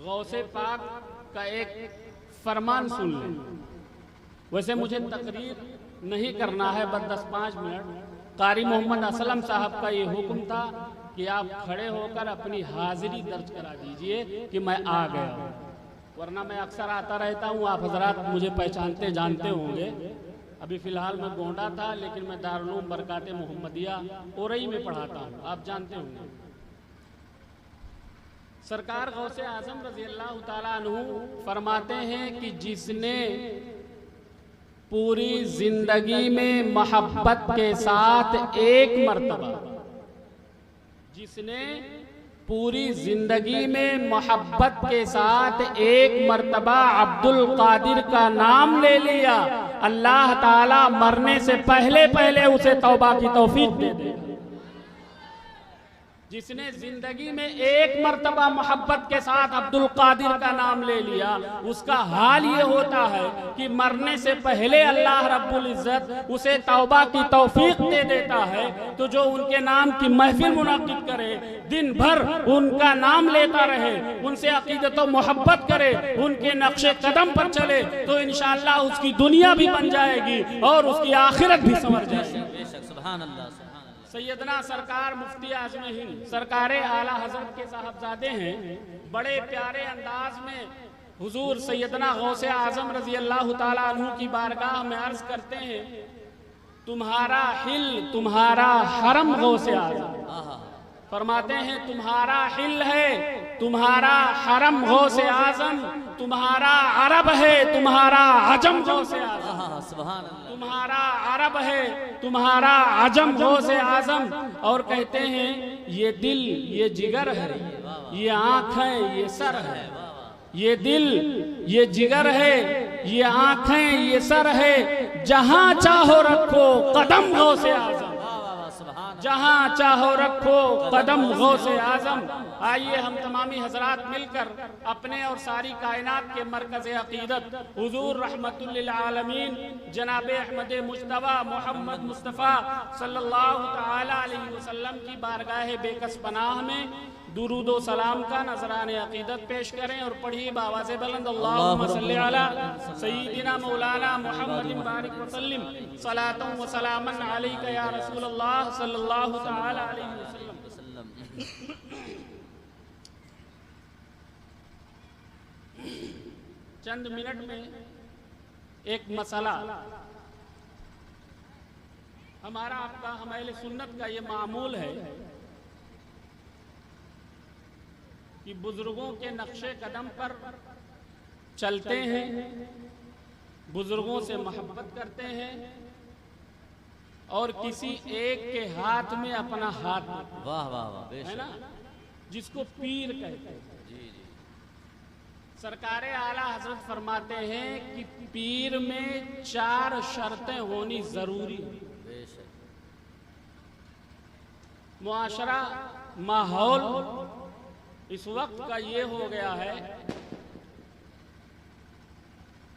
गौसे पाक का एक फरमान सुन लें। वैसे मुझे तकरीर नहीं करना है, बस 10-5 मिनट। कारी मोहम्मद असलम साहब का ये हुक्म था कि आप खड़े होकर अपनी हाजिरी दर्ज करा दीजिए कि मैं आ गया हूँ, वरना मैं अक्सर आता रहता हूँ। आप हजरात मुझे पहचानते जानते होंगे। अभी फ़िलहाल मैं गोंडा था, लेकिन मैं दारुल उलूम बरकात मोहम्मदिया ओरई में पढ़ाता हूँ, आप जानते होंगे। सरकार गौसे आजम रज़ी अल्लाह ताला अन्हु फरमाते हैं कि जिसने पूरी जिंदगी में मोहब्बत के साथ एक मर्तबा, जिसने पूरी जिंदगी में मोहब्बत के साथ एक मर्तबा अब्दुल कादिर का नाम ले लिया, अल्लाह ताला मरने से पहले पहले उसे तौबा की तौफीक दे दे। जिसने जिंदगी में एक मर्तबा मोहब्बत के साथ अब्दुल कादिर का नाम ले लिया, उसका हाल ये होता है कि मरने से पहले अल्लाह रब्बुल इज्जत उसे तौबा की तौफीक दे देता है। तो जो उनके नाम की महफिल मुनाकिद करे, दिन भर उनका नाम लेता रहे, उनसे अकीदत व मोहब्बत करे, उनके नक्शे कदम पर चले, तो इंशाअल्लाह उसकी दुनिया भी बन जाएगी और उसकी आखिरत भी संवर जाएगी। सुभान अल्लाह। सैयदना सरकार मुफ्ती आज़म हिंद सरकार आला हजरत के साहबजादे हैं। बड़े प्यारे अंदाज में हुजूर सैयदना गौसे आजम रजी अल्लाह ताला अन्हु की बारगाह में अर्ज करते हैं, तुम्हारा हिल तुम्हारा हरम गौसे आजम। फरमाते हैं तुम्हारा हिल है तुम्हारा हरम गौसे आजम, तुम्हारा अरब है तुम्हारा अजम गौसे आजम, तुम्हारा अरब है तुम्हारा अजम गौसे आजम। और कहते हैं ये दिल ये जिगर है, ये आँख है ये सर है, ये दिल ये जिगर है, ये आँखें ये सर है, जहाँ चाहो रखो कदम गौसे आजम, जहाँ चाहो रखो कदम गौसे आजम। आइए हम तमामी हजरात मिलकर अपने और सारी कायनात के मरकज़ अक़ीदत हुजूर रहमतुल लिल आलमीन जनाब अहमद मुज्तबा मोहम्मद मुस्तफ़ा सल्लल्लाहु तआला अलैहि वसल्लम की बारगाह बेकस पनाह में दुरूद व सलाम का नजराने अक़ीदत पेश करें और पढ़िए बावाज़े बुलंद अल्लाहुम्मा सल्लि अला सय्यिदिना मौलाना मुहम्मदिन बारिक व सल्लिम सलातन व सलामन अलैका या रसूल अल्लाह सल्लल्लाहु तआला अलैहि वसल्लम। चंद मिनट में एक मसला, हमारा आपका हमारे सुन्नत का ये मामूल है कि बुजुर्गों के नक्शे कदम पर चलते हैं, बुजुर्गों से मोहब्बत करते हैं और किसी एक के हाथ में अपना हाथ, वाह वाह वाह, है ना, जिसको पीर कहते हैं। सरकार आला हजरत फरमाते हैं कि पीर में 4 शर्तें होनी जरूरी है। मुआशरा माहौल इस वक्त का ये हो गया है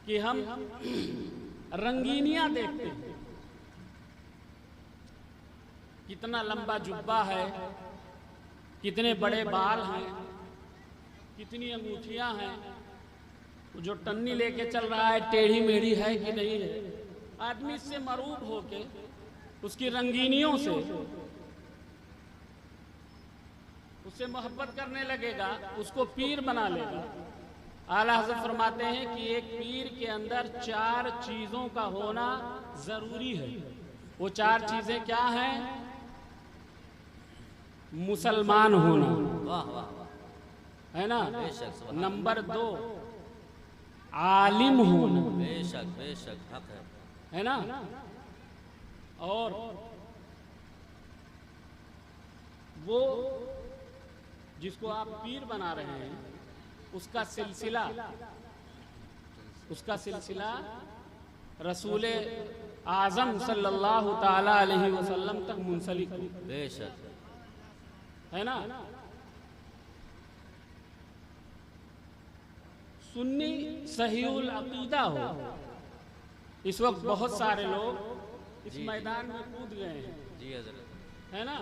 कि हम रंगीनियां देखते हैं, कितना लंबा जुब्बा है, कितने बड़े बाल हैं, कितनी अंगूठियां हैं, जो टन्नी लेके चल रहा है टेढ़ी मेढ़ी है कि नहीं है। आदमी इससे मरूब होके उसकी रंगीनियों से उससे मोहब्बत करने लगेगा, उसको पीर बना लेगा। आला हज़रत फरमाते हैं कि एक पीर के अंदर 4 चीज़ों का होना ज़रूरी है। वो 4 चीज़ें क्या हैं? मुसलमान होना, वाह वाह, है ना, नंबर 2 आलिम होना, बेशक बेशक हक है ना, और वो जिसको आप पीर बना रहे हैं उसका सिलसिला रसूल आज़म सल्लल्लाहु ताला अलैहि वसल्लम तक मुंसलिक हो, बेशक, है ना। सुन्नी सहीउल अकीदा हो। इस वक्त बहुत सारे लोग इस मैदान में कूद गए हैं, जी हज़रत, है ना।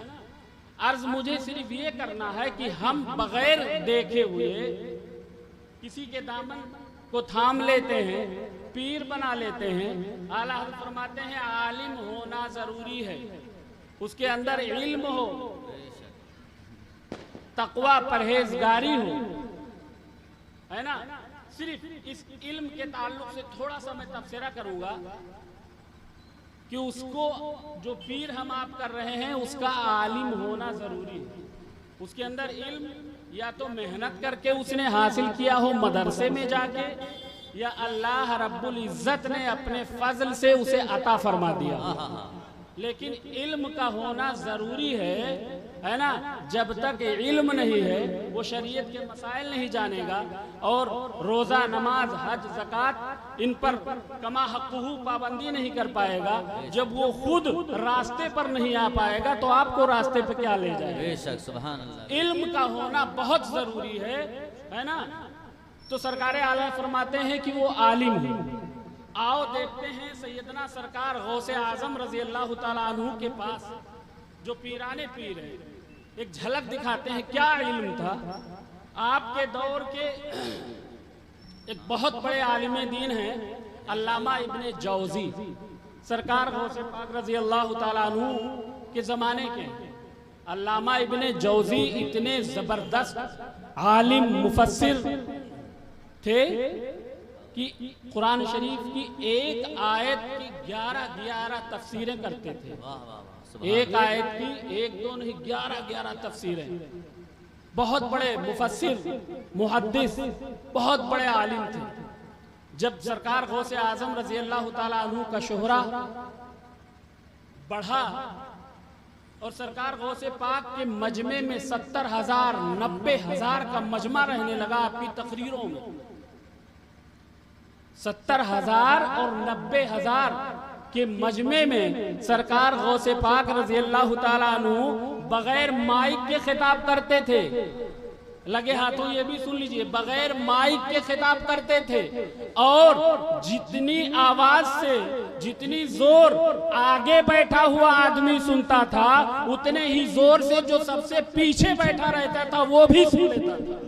अर्ज मुझे सिर्फ ये करना है कि हम बगैर देखे हुए किसी के दामन को थाम लेते हैं, पीर बना लेते हैं। आला हज़रत फरमाते हैं आलिम होना जरूरी है, उसके अंदर इल्म हो, तकवा परहेजगारी हो, है ना। सिर्फ इस इल्म के ताल्लुक से थोड़ा सा मैं तबसरा करूंगा कि उसको जो पीर हम आप कर रहे हैं उसका आलिम होना जरूरी है। उसके अंदर इल्म या तो मेहनत करके उसने हासिल किया हो मदरसे में जाके, या अल्लाह रब्बुल इज्जत ने अपने फजल से उसे अता फरमा दिया। लेकिन इल्म का होना जरूरी है ना। जब तक इल्म नहीं है वो शरीयत के मसाइल नहीं जानेगा और रोज़ा, नमाज, हज, ज़कात इन पर कमा हक़्क़ुहू पाबंदी नहीं कर पाएगा। जब वो खुद रास्ते पर नहीं आ पाएगा तो आपको रास्ते पे क्या ले जाएगा। बेशक, सुभान अल्लाह। इल्म का होना बहुत जरूरी है ना। तो सरकार आला फरमाते हैं कि वो आलिम है। आओ देखते हैं सैयदना सरकार गौसे आजम रजी अल्लाह ताला अन्हु के पास जो पीराने पीर है, एक झलक दिखाते हैं क्या इल्म था। आपके दौर के एक बहुत बड़े आलिम दीन हैं अल्लामा इब्ने जौजी, सरकार गौसे पाक रजी अल्लाह ताला अन्हु के जमाने के। अल्लामा इब्ने जौजी इतने जबरदस्त आलिम मुफस्सिर थे कि कुरान शरीफ की एक आयत की 11 तफसीरें करते थे। एक आयत की 1-2 नहीं 11 तफसीरें। बहुत बड़े मुफस्सिर, मुहद्दिस, बहुत बड़े आलिम थे। जब सरकार गौसे आजम रजी अल्लाह ताला अन्हु का शोहरा बढ़ा और सरकार गौसे पाक के मजमे में 70,000 90,000 का मजमा रहने लगा। आपकी तकरीरों में 70,000 और 90,000 के मजमे में सरकार गौसे पाक रजी अल्लाह ताला अन्हु बगैर माइक के खिताब करते थे। लगे हाथों ये भी सुन लीजिए, बगैर माइक के खिताब करते थे। और जितनी आवाज से, जितनी जोर आगे बैठा हुआ आदमी सुनता था उतने ही जोर से जो सबसे पीछे बैठा रहता था वो भी सुन लेता था।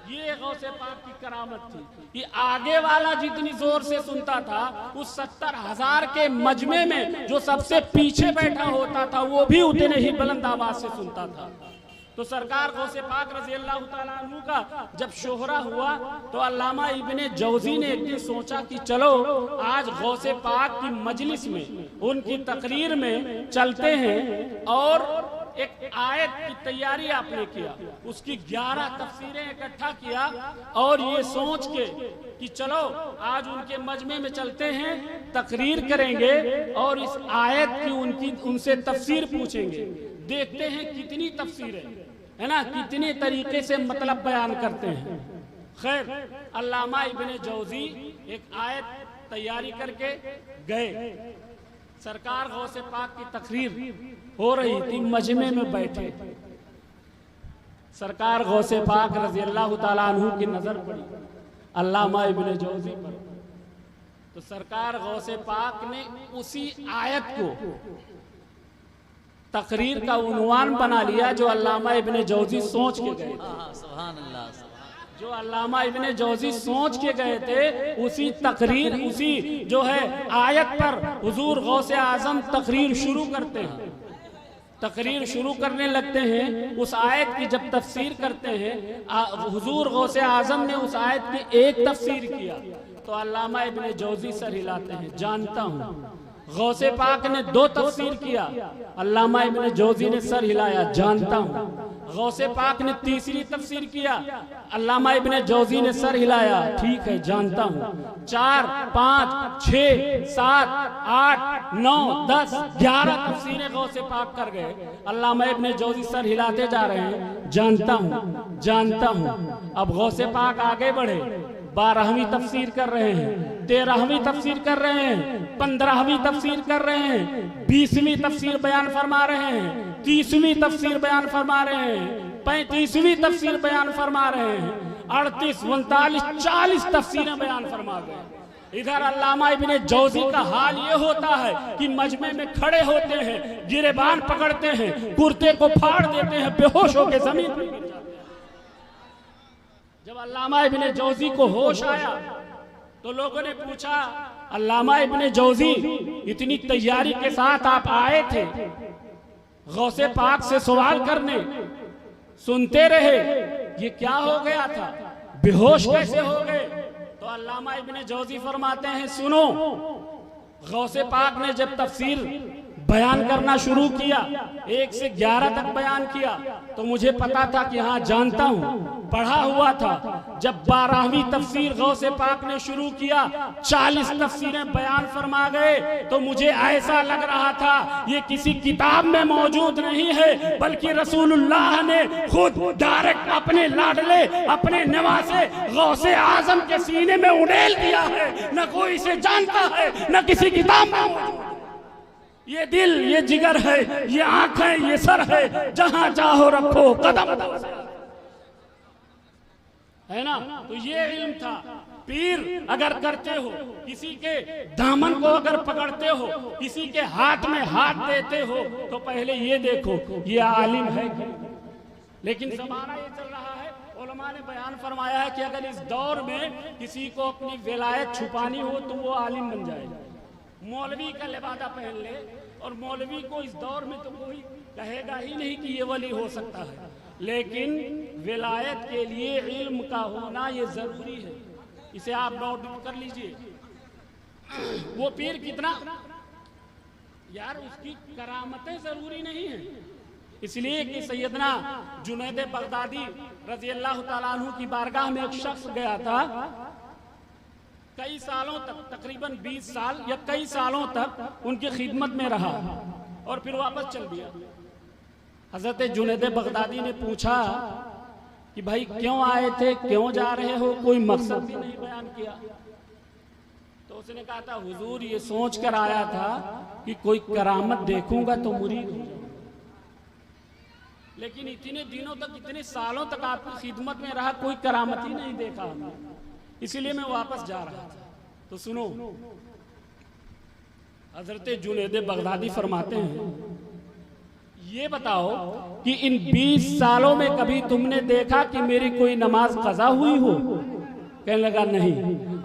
ये गौसे पाक की करामत थी कि आगे वाला जितनी जोर से सुनता था उस 70,000 के मजमे में जो सबसे पीछे बैठा होता था वो भी उतने ही बुलंद आवाज से सुनता था। तो सरकार गौसे पाक रजी अल्लाह ताला अन्हु का जब शोहरा हुआ तो अल्लामा इब्ने जौजी ने एक दिन सोचा कि चलो आज गौसे पाक की मजलिस में, उनकी तकरीर में चलते हैं। और एक आयत की तैयारी आपने किया, उसकी 11 तफसीरें इकट्ठा किया और ये सोच के कि चलो आज उनके मजमे में चलते हैं, तकरीर करेंगे और इस आयत की उनसे तफसीर पूछेंगे। देखते हैं कितनी तफसीरें, है ना, कितनी तरीके से मतलब बयान करते हैं। खैर, अल्लामा इब्ने जौजी एक आयत तैयारी करके गए। सरकार गौसे पाक की तकरीर हो रही थी, मजमे में बैठे। सरकार गौसे पाक रजी अल्लाह ताला अन्हु की नजर पड़ी अल्लामा इब्ने जौजी पर। तो सरकार गौसे पाक ने उसी आयत को तकरीर का उन्वान बना लिया जो अल्लामा इब्ने जौजी सोच के गए थे। सुभान अल्लाह। जो अल्लामा इब्ने जौजी सोच के गए थे उसी तकरीर, उसी जो है आयत पर हुजूर गौसे आजम तकरीर शुरू करते हैं, तकरीर शुरू करने लगते हैं। उस आयत की जब तफसीर करते हैं, हुजूर गौसे आजम ने उस आयत की एक तफसीर किया तो अल्लामा इब्ने जौजी सर हिलाते हैं, जानता हूँ। गौसे पाक ने 2 तफसीर किया, अल्लामा इब्ने जौजी ने सर हिलाया, जानता हूँ। गौसे पाक ने तीसरी तफसीर किया, अल्लामा इब्ने जौजी ने सर हिलाया, ठीक है जानता हूँ। 4, 5, 6, 7, 8, 9, 10, 11 तफसीरें गौसे पाक कर गए। अल्लामा इब्ने जौजी सर हिलाते जा रहे हैं, जानता हूँ जानता हूँ। अब गौसे पाक आगे बढ़े, 12वीं तफसीर कर रहे हैं, 13वीं तफसीर कर रहे हैं, 15वीं तफसीर कर रहे हैं, 20वीं तफसीर बयान फरमा रहे हैं, 30वीं तफसीर बयान फरमा रहे हैं, 35वीं तफसीर बयान फरमा रहे हैं, 38, 39, 40 तफसीरें बयान फरमा गए। इधर अल्लामा इब्ने जौजी का हाल ये होता है कि मजमे में खड़े होते हैं, गिरेबान पकड़ते हैं, कुर्ते को फाड़ देते हैं, बेहोश होकर जमीन पर गिर जाते हैं। जब अल्लामा इब्ने जौजी को होश आया तो लोगों ने पूछा, अल्लामा इब्ने जौजी इतनी तैयारी के साथ आप आए थे गौसे पाक से सवाल करने, सुनते रहे, ये क्या हो गया था, बेहोश कैसे हो गए? तो अल्लामा इब्ने जौजी फरमाते हैं, सुनो, गौसे पाक ने जब तफसीर बयान करना शुरू किया, 1 से 11 तक बयान किया, तो मुझे पता था कि हाँ जानता हूँ, पढ़ा हुआ था। जब 12वीं तफसीर गौसे पाक ने शुरू किया, 40 तफसीरें बयान फरमा गए, तो मुझे ऐसा लग रहा था ये किसी किताब में मौजूद नहीं है, बल्कि रसूलुल्लाह ने खुद डायरेक्ट अपने लाडले, अपने नवासे गौसे आजम के सीने में उड़ेल दिया है। न कोई इसे जानता है, न किसी किताब में मौजूद। ये दिल, ये जिगर है, ये आंखें, ये सर है, जहां चाहो रखो कदम, है ना। तो ये इल्म था। पीर अगर करते हो, किसी के दामन को अगर पकड़ते हो, किसी के हाथ में हाथ देते हो, तो पहले ये देखो ये आलिम है कि। लेकिन जमाना ये चल रहा है, उलमा ने बयान फरमाया है कि अगर इस दौर में किसी को अपनी विलायत छुपानी हो तो वो आलिम बन जाएगा। मौलवी का लिबादा पहन ले, और मौलवी को इस दौर में तो कोई कहेगा ही नहीं कि ये वली हो सकता है, लेकिन विलायत के लिए इल्म का होना ये जरूरी है। इसे आप नोट कर लीजिए। वो पीर कितना यार, उसकी करामतें जरूरी नहीं है, इसलिए कि सैयदना जुनैद बगदादी रजी अल्लाह तआला अन्हु की बारगाह में एक शख्स गया था, कई सालों तक, तकरीबन 20 साल या कई सालों तक उनकी खिदमत में रहा और फिर वापस चल दिया। हजरत जुनैद बगदादी ने पूछा कि भाई क्यों आए थे, क्यों जा रहे हो, कोई मकसद भी नहीं बयान किया। तो उसने कहा था, हुजूर ये सोच कर आया था कि कोई करामत देखूंगा तो मुरीद हो जाऊंगा, लेकिन इतने दिनों तक, इतने सालों तक आपकी खिदमत में रहा, कोई करामत ही नहीं देखा हमने, इसीलिए मैं वापस जा रहा था। तो सुनो, हजरत जुनैद बगदादी फरमाते हैं, ये बताओ कि इन 20 सालों में कभी तुमने देखा कि मेरी कोई नमाज कज़ा हुई हो? कहने लगा नहीं।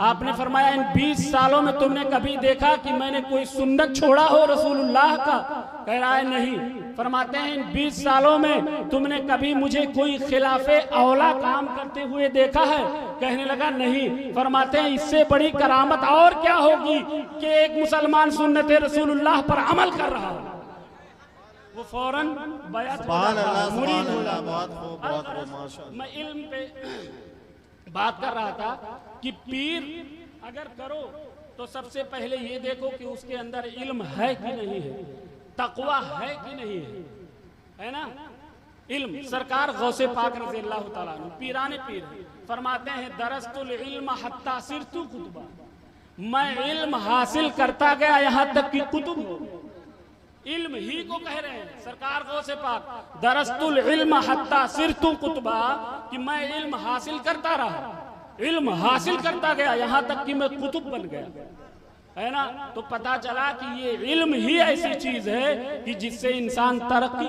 आपने फरमाया, इन 20 सालों में तुमने कभी देखा कि मैंने कोई सुन्नत छोड़ा हो रसूलुल्लाह का? कह रहा है नहीं। फरमाते हैं, इन 20 सालों में तुमने कभी मुझे कोई खिलाफे औला काम करते हुए देखा है? कहने लगा नहीं। फरमाते हैं, इससे बड़ी करामत और क्या होगी कि एक मुसलमान सुन्नत रसूलुल्लाह पर अमल कर रहा है, वो फौरन बयात मुरीद हो जाता। मैं इल्म पे बात कर रहा था कि पीर अगर करो तो सबसे पहले ये देखो कि उसके अंदर इल्म है कि नहीं है, तकवा है कि नहीं है ना। इल्म, सरकार गौसे पाक रज़ी अल्लाह तआला अन्हु पीराने पीर फरमाते हैं, दरस्तुल इल्म हत्ता सिरतु कुतुबा, मैं इल्म हासिल करता गया यहाँ तक कि कुतुब हो गए। इल्म ही को कह रहे हैं सरकार गौसे पाक, दरस्तुल इल्म हत्ता सिरतु कुतुबा, कि मैं इल्म हासिल करता रहा, इल्म हासिल करता गया यहाँ तक कि मैं कुतुब बन गया, है ना। तो पता चला कि ये इल्म ही ऐसी चीज है कि जिससे इंसान तरक्की।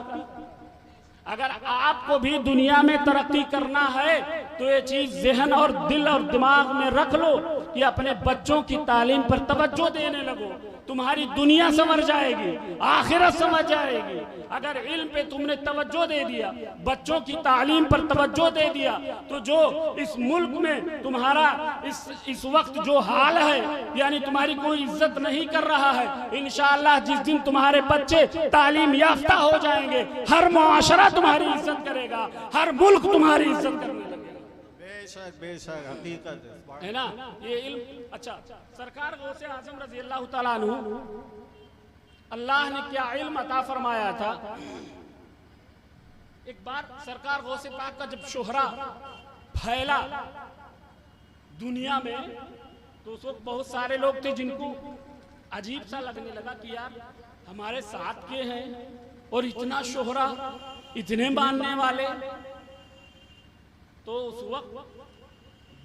अगर आपको भी दुनिया में तरक्की करना है तो ये चीज ज़हन और दिल और दिमाग में रख लो कि अपने बच्चों की तालीम पर तवज्जो देने लगो, तुम्हारी दुनिया समझ जाएगी, आखिरत समझ जाएगी। अगर इल्म पे तुमने तवज्जो दे दिया, बच्चों की तालीम पर तवज्जो दे दिया, तो जो इस मुल्क में तुम्हारा इस वक्त जो हाल है, यानी तुम्हारी कोई इज्जत नहीं कर रहा है, इंशाअल्लाह जिस दिन तुम्हारे बच्चे तालीम याफ्ता हो जाएंगे, हर मुआशरा तुम्हारी इज्जत करेगा, हर मुल्क तुम्हारी इज्जत करने लगेगा। बेशक बेशक हकीकत है ना ये इल्म। अच्छा, सरकार गौसे आजम रजी अल्लाह तआला अन्हु, अल्लाह ने क्या इल्म अता फरमाया था। एक बार सरकार गौसे पाक का जब शोहरा फैला दुनिया में, तो उस वक्त बहुत सारे लोग थे जिनको अजीब सा लगने लगा कि यार हमारे साथ के हैं और इतना शोहरा, इतने मानने वाले। तो उस वक्त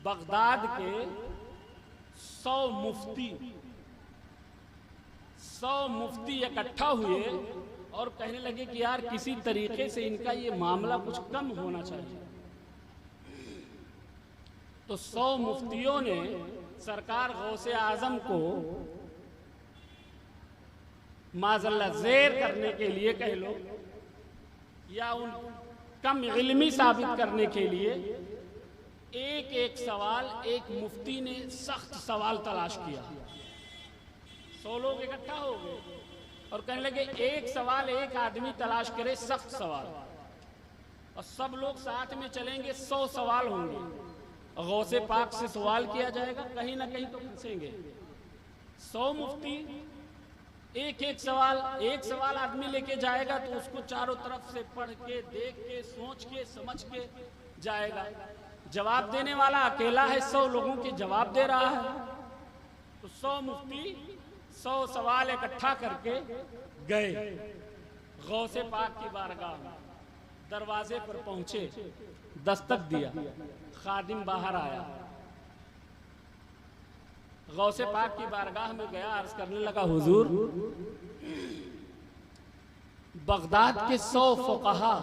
बगदाद के 100 मुफ्ती इकट्ठा हुए और कहने लगे कि यार किसी तरीके से इनका ये मामला कुछ कम होना चाहिए। तो 100 मुफ्तियों ने सरकार गौसे आजम को माज़ल्ला ज़ेर करने के लिए कह लो या उन कम इल्मी साबित करने के लिए एक एक सवाल एक मुफ्ती ने सख्त सवाल तलाश किया। 100 लोग इकट्ठा हो गए और कहने लगे एक सवाल एक आदमी तलाश करे, सख्त सवाल, और सब लोग साथ में चलेंगे, 100 सवाल होंगे। गौसे पाक से सवाल किया जाएगा, कहीं ना कहीं तो फंसेंगे। 100 मुफ्ती एक एक सवाल आदमी लेके जाएगा तो उसको चारों तरफ से पढ़ के, देख के, सोच के, समझ के जाएगा। जवाब देने वाला अकेला है, 100 लोगों के जवाब दे रहा है। तो 100 मुफ्ती 100 सवाल इकट्ठा करके गए गौसे पाक की बारगाह में। दरवाजे पर पहुंचे, दस्तक दिया, खादिम बाहर आया, गौसे पाक की बारगाह में गया, अर्ज करने लगा, हुजूर बगदाद के 100 फुक़हा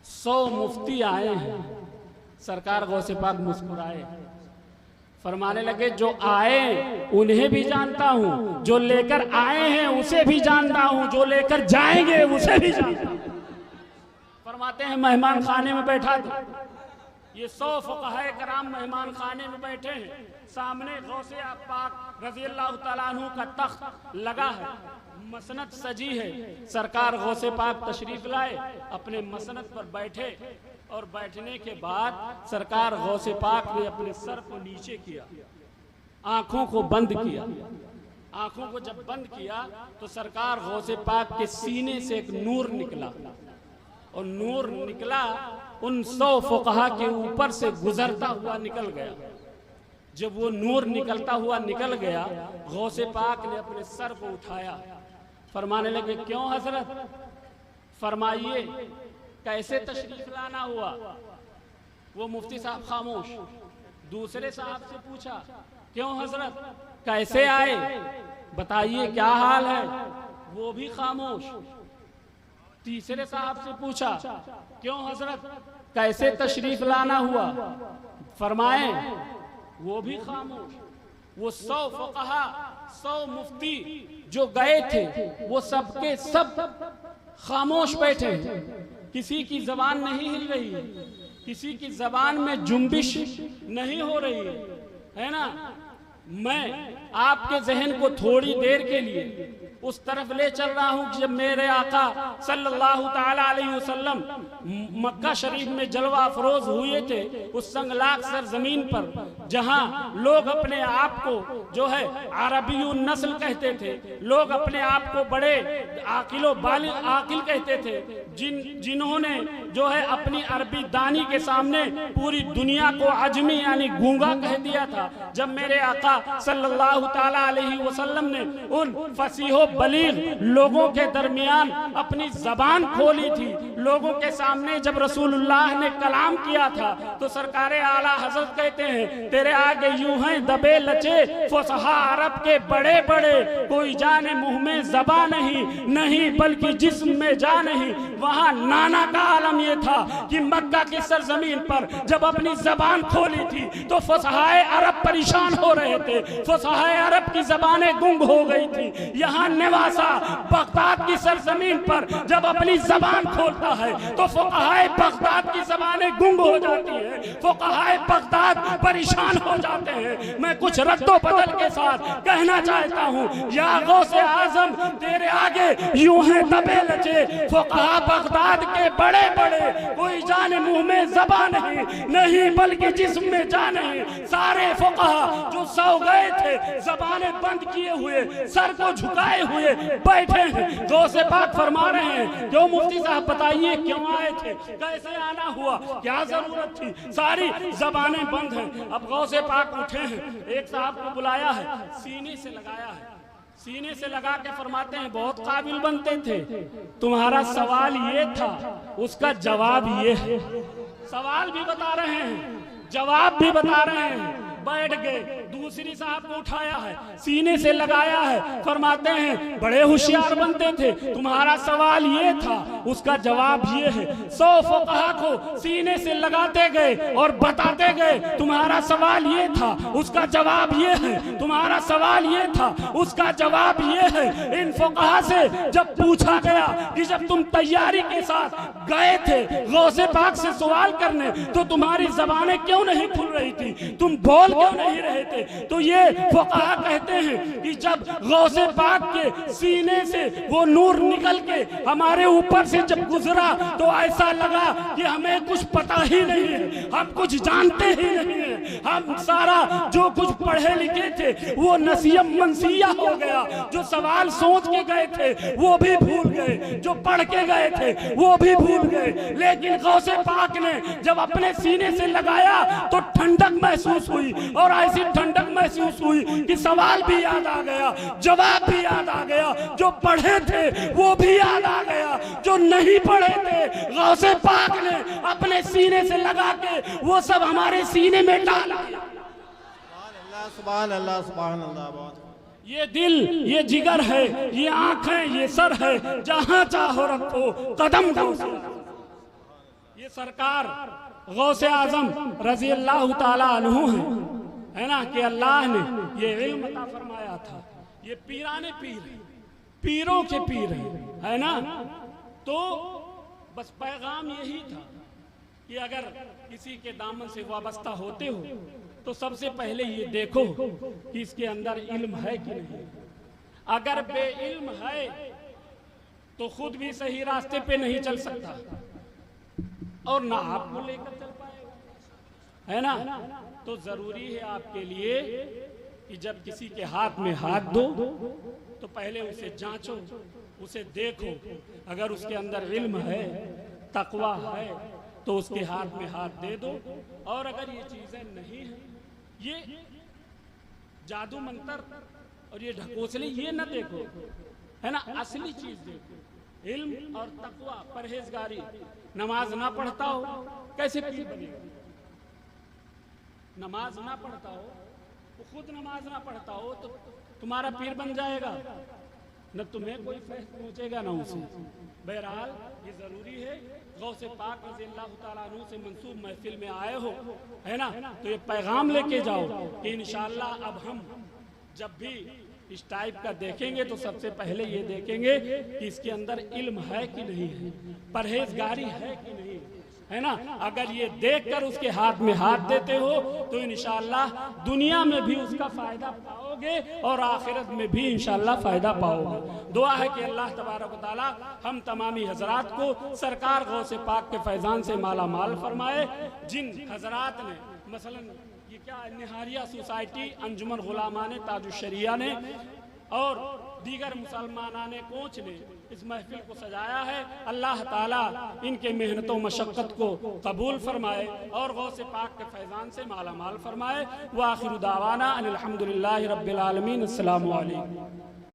100 मुफ्ती आए हैं। सरकार गौसे पाक मुस्कुराए, फरमाने लगे जो आए उन्हें भी जानता हूं, जो लेकर आए हैं उसे भी जानता हूं, जो लेकर जाएंगे उसे भी जानता हूं। फरमाते हैं मेहमान खाने में बैठा था, ये 100 फुक़हा कराम मेहमान खाने में बैठे हैं, सामने गौसे पाक रज़ी अल्लाह तआला अन्हु का तख्त लगा है, मसनद सजी है। सरकार गौसे पाक तशरीफ लाए, अपने मसनद पर बैठे और बैठने के बाद सरकार गौसे पाक ने अपने सर को नीचे किया, आंखों को बंद किया। आंखों को जब बंद किया तो सरकार गौसे पाक के सीने से एक नूर निकला, और नूर निकला उन 100 फुक़हा के ऊपर से गुजरता हुआ निकल गया। जब वो नूर निकलता हुआ निकल गया, गौसे पाक ने अपने सर को उठाया, फरमाने लगे क्यों हजरत, फरमाइए कैसे तशरीफ लाना हुआ। वो मुफ्ती साहब खामोश। दूसरे साहब से पूछा क्यों हजरत, कैसे आए, बताइए क्या हाल है, वो भी खामोश। तीसरे साहब से पूछा क्यों हजरत, कैसे तशरीफ लाना हुआ, फरमाए, वो भी खामोश। वो 100 फुक़हा 100 मुफ्ती जो गए थे वो सबके सब खामोश बैठे, किसी की जबान नहीं हिल रही, किसी की जबान में जुम्बिश नहीं हो रही है ना। मैं आपके जहन को थोड़ी देर के लिए उस तरफ ले चल रहा हूं कि जब मेरे आका सल्लल्लाहु ताला अलैहि वसल्लम मक्का शरीफ में जलवा अफरोज हुए थे, उस संगलाक सरजमीन पर जहां लोग अपने आप को जो है अरबियुन नस्ल कहते थे, लोग अपने आप को बड़े आकिलो बालिग आकिल कहते थे, जिन्होंने जो है अपनी अरबी दानी के सामने पूरी दुनिया को अजमी यानी गूंगा कह दिया था। जब मेरे आका सल्लल्लाहु ताला अलैहि वसल्लम ने उन फसीहो बलीग लोगों के दरमियान अपनी जबान खोली थी, लोगों के सामने जब रसूलुल्लाह ने कलाम किया था, तो सरकारे आला हजरत कहते हैं तेरे आगे यूं हैं दबे लचे फुसहा अरब के बड़े बड़े, कोई जाने मुंह में ज़बा नहीं, नहीं बल्कि जिस्म में जा नहीं। वहां नाना का आलम यह था कि मक्का की सरजमीन पर जब अपनी जबान खोली थी तो फुसहाए अरब परेशान हो रहे थे, फुसहाए अरब की जबानें गुंग हो गई थी। यहाँ निवासा बगदाद की सरजमीन पर जब अपनी जबान खोलता है तो फुक़हाए बगदाद की जबानें गुंग हो जाती है, फुक़हाए बगदाद परेशान हो जाते हैं। मैं कुछ रद्दो बदल के साथ कहना चाहता हूँ, या गौसे आजम तेरे आगे यूं है दबे लचे फुक़हा बगदाद के बड़े बड़े, कोई जाने मुंह में ज़बा नहीं, नहीं बल्कि जिस्म में जा नहीं। सारे फुक़हा जो सो गए थे ज़बानें बंद किए हुए, सर को झुकाए हुए बैठे हैं। गौसे पाक फरमा रहे हैं क्यों मुफ्ती साहब बताइए क्यों आए थे, कैसे आना हुआ, क्या जरूरत थी, सारी जबानें बंद हैं। अब गौसे पाक उठे हैं, एक साहब को बुलाया है, सीने से लगाया है, सीने से लगा के फरमाते हैं बहुत काबिल बनते थे, तुम्हारा सवाल ये था, उसका जवाब ये है। सवाल भी बता रहे हैं, जवाब भी बता रहे हैं। बैठ गए। दूसरी साहब को उठाया है, सीने से लगाया है, फरमाते हैं बड़े होशियार बनते थे, तुम्हारा सवाल ये था, उसका जवाब ये है। 100 फुक़हा को सीने से लगाते गए और बताते गए, तुम्हारा सवाल ये था, उसका जवाब ये है, तुम्हारा सवाल ये था, उसका जवाब ये है। इन फुक़हा से जब पूछा गया कि जब तुम तैयारी के साथ गए थे गौसे पाक से सवाल करने, तो तुम्हारी ज़बानें क्यों नहीं खुल रही थी, तुम बोल क्यों नहीं रहे थे? तो ये फुक़हा कहते हैं कि जब गौसे पाक के सीने से वो नूर निकल के हमारे ऊपर से जब गुजरा, तो ऐसा लगा कि हमें कुछ पता ही नहीं है, हम कुछ जानते ही नहीं है, हम सारा जो कुछ पढ़े लिखे थे वो नसीयम मनसिया हो गया। जो सवाल सोच के गए थे वो भी भूल गए, जो पढ़ के गए थे वो भी भूल गए। लेकिन गौसे पाक ने जब अपने सीने से लगाया तो ठंडक महसूस हुई, और ऐसी ठंडक महसूस हुई कि सवाल भी याद आ गया, जवाब भी याद आ गया, जो पढ़े थे वो भी याद आ गया, जो नहीं पढ़े थे गौसे पाक ने अपने सीने से लगा के वो सब हमारे सीने में डाला। सुभान अल्लाह सुभान अल्लाह। बहुत ये दिल, ये जिगर है, ये आंखें, ये सर है, जहां चाहो रखो कदम गौसे। ये सरकार गौसे आजम रजी अल्लाह ताला अन्हु है ना, कि अल्लाह ने ये इल्म अता फरमाया था। ये पीराने पीर है, पीरों के पीर है ना। तो बस पैगाम यही था कि अगर किसी के दामन से वाबस्ता होते हो तो सबसे पहले ये देखो कि इसके अंदर इल्म है कि नहीं। अगर बेइल्म है तो खुद भी सही रास्ते पे नहीं चल सकता और ना आपको लेकर चल पाएगा, है ना। तो जरूरी है आपके लिए कि जब किसी के हाथ में हाथ दो तो पहले उसे जांचो, उसे देखो। अगर उसके अंदर इल्म है, तकवा है, तो उसके हाथ में हाथ दे दो। और अगर ये चीजें नहीं है, ये जादू मंत्र और ये ढकोसले, ये न देखो, है ना। असली चीज देखो, इल्म और तकवा, परहेजगारी। नमाज ना पढ़ता हो कैसे पीर बनेगा? नमाज ना पढ़ता हो, तो खुद नमाज ना पढ़ता हो तो तुम्हारा पीर बन जाएगा? न तुम्हें कोई फैज़ पहुंचेगा ना उसे। बहरहाल ये जरूरी है, गौसे पाक रज़ी अल्लाह ताला अन्हु से मंसूब महफिल में आए हो, है ना, तो ये पैगाम लेके जाओ कि इंशाअल्लाह अब हम जब भी इस टाइप का देखेंगे तो सबसे पहले ये देखेंगे कि इसके अंदर इल्म है कि नहीं है, परहेजगारी है कि नहीं, है ना। अगर ये देखकर उसके हाथ में हाथ देते हो तो इंशाअल्लाह दुनिया में भी उसका फायदा पाओगे और आखिरत में भी इंशाअल्लाह फायदा पाओगे। दुआ है कि अल्लाह तबारक व तआला हम तमामी हजरात को सरकार गौसे पाक के फैजान से माला माल फरमाए। जिन हजरात ने मसलन ये क्या निहारिया सोसाइटी, अंजुमन गुलामान ताजुशरिया ने और दीगर मुसलमानाने कोच ने इस महफिल को सजाया है, अल्लाह ताला इनके मेहनतों मशक्क़त को कबूल फरमाए और गौसे पाक के फैज़ान से माला माल फरमाए। व आखिर दावाना अनिल हम्दुलिल्लाहि रब्बिल आलमीन। अस्सलामु अलैकुम।